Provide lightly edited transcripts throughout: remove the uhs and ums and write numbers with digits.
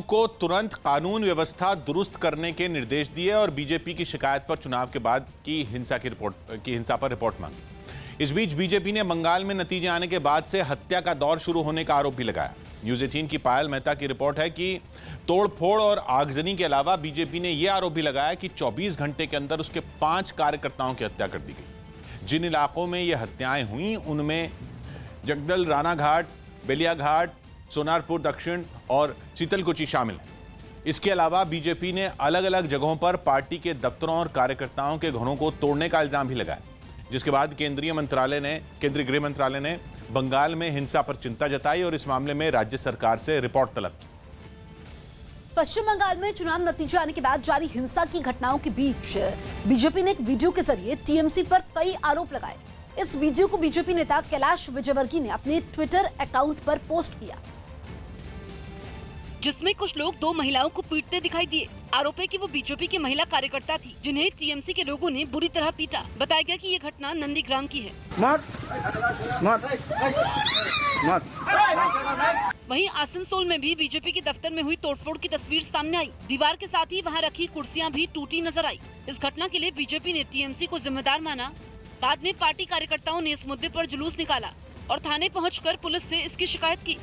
को तुरंत कानून व्यवस्था दुरुस्त करने के निर्देश दिए और बीजेपी की शिकायत पर चुनाव के बाद की हिंसा पर रिपोर्ट मांगी। इस बीच बीजेपी ने बंगाल में नतीजे आने के बाद से हत्या का दौर शुरू होने का आरोप भी लगाया। न्यूज 18 की पायल मेहता की रिपोर्ट है कि तोड़फोड़ और आगजनी के अलावा बीजेपी ने यह आरोप भी लगाया कि 24 घंटे के अंदर उसके 5 कार्यकर्ताओं की हत्या कर दी गई। जिन इलाकों में यह हत्याएं हुई उनमें जगदल रानाघाट, बेलियाघाट, सोनारपुर दक्षिण और शीतलकुची शामिल हैं। इसके अलावा बीजेपी ने अलग अलग जगहों पर पार्टी के दफ्तरों और कार्यकर्ताओं के घरों को तोड़ने का इल्जाम भी लगाया, जिसके बाद केंद्रीय गृह मंत्रालय ने बंगाल में हिंसा पर चिंता जताई और इस मामले में राज्य सरकार से रिपोर्ट तलब की। पश्चिम बंगाल में चुनाव नतीजे आने के बाद जारी हिंसा की घटनाओं के बीच बीजेपी ने एक वीडियो के जरिए टीएमसी पर कई आरोप लगाए। इस वीडियो को बीजेपी नेता कैलाश विजयवर्गीय ने अपने ट्विटर अकाउंट पर पोस्ट किया, जिसमें कुछ लोग 2 महिलाओं को पीटते दिखाई दिए। आरोप है कि वो बीजेपी की महिला कार्यकर्ता थी, जिन्हें टीएमसी के लोगों ने बुरी तरह पीटा। बताया गया कि ये घटना नंदीग्राम की है। वहीं आसनसोल में भी बीजेपी के दफ्तर में हुई तोड़फोड़ की तस्वीर सामने आई। दीवार के साथ ही वहां रखी कुर्सियां भी टूटी नजर आई। इस घटना के लिए बीजेपी ने टीएमसी को जिम्मेदार माना। बाद में पार्टी कार्यकर्ताओं ने इस मुद्दे पर जुलूस निकाला और थाने पहुंचकर पुलिस से इसकी शिकायत की।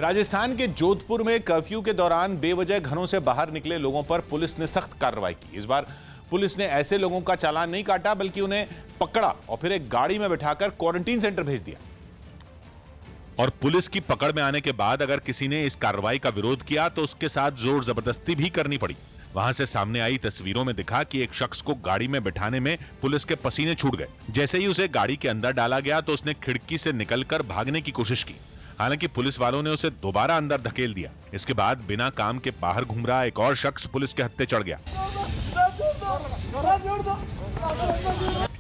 राजस्थान के जोधपुर में कर्फ्यू के दौरान बेवजह घरों से बाहर निकले लोगों पर पुलिस ने सख्त कार्रवाई की। इस बार पुलिस ने ऐसे लोगों का चालान नहीं काटा, बल्कि उन्हें पकड़ा और फिर एक गाड़ी में बिठाकर क्वारंटीन सेंटर भेज दिया। और पुलिस की पकड़ में आने के बाद अगर किसी ने इस कार्रवाई का विरोध किया तो उसके साथ जोर जबरदस्ती भी करनी पड़ी। वहां से सामने आई तस्वीरों में दिखा कि एक शख्स को गाड़ी में बिठाने में पुलिस के पसीने छूट गए। जैसे ही उसे गाड़ी के अंदर डाला गया तो उसने खिड़की से निकलकर भागने की कोशिश की। हालांकि पुलिस वालों ने उसे दोबारा अंदर धकेल दिया। इसके बाद बिना काम के बाहर घूम रहा एक और शख्स पुलिस के हत्थे चढ़ गया।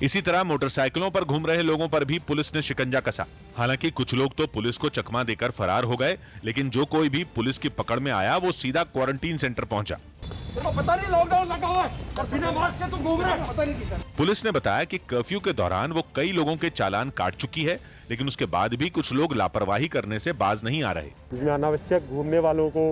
इसी तरह मोटरसाइकिलों पर घूम रहे लोगों पर भी पुलिस ने शिकंजा कसा। हालांकि कुछ लोग तो पुलिस को चकमा देकर फरार हो गए, लेकिन जो कोई भी पुलिस की पकड़ में आया वो सीधा क्वारंटीन सेंटर पहुंचा। पता नहीं लॉकडाउन लगा हुआ है और बिना मास्क से तुम घूम रहे हो। पता नहीं किसा। पुलिस ने बताया कि कर्फ्यू के दौरान वो कई लोगों के चालान काट चुकी है, लेकिन उसके बाद भी कुछ लोग लापरवाही करने से बाज नहीं आ रहे। इसमें अनावश्यक घूमने वालों को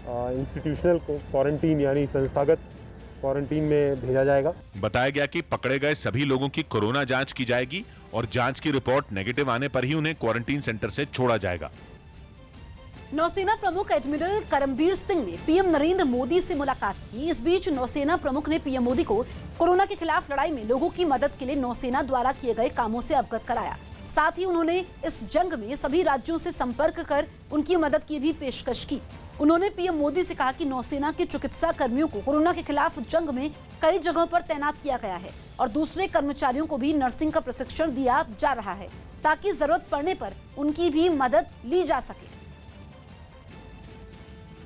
इंस्टीट्यूशनल क्वारंटीन यानी संस्थागत क्वारंटीन में भेजा जाएगा। बताया गया कि पकड़े गए सभी लोगों की कोरोना जांच की जाएगी और जांच की रिपोर्ट नेगेटिव आने पर ही उन्हें क्वारंटीन सेंटर से छोड़ा जाएगा। नौसेना प्रमुख एडमिरल करमबीर सिंह ने पीएम नरेंद्र मोदी से मुलाकात की। इस बीच नौसेना प्रमुख ने पीएम मोदी को कोरोना के खिलाफ लड़ाई में लोगों की मदद के लिए नौसेना द्वारा किए गए कामों से अवगत कराया। साथ ही उन्होंने इस जंग में सभी राज्यों से संपर्क कर उनकी मदद की भी पेशकश की। उन्होंने पीएम मोदी से कहा कि नौसेना के चिकित्सा कर्मियों को कोरोना के खिलाफ जंग में कई जगहों पर तैनात किया गया है और दूसरे कर्मचारियों को भी नर्सिंग का प्रशिक्षण दिया जा रहा है, ताकि जरूरत पड़ने पर उनकी भी मदद ली जा सके।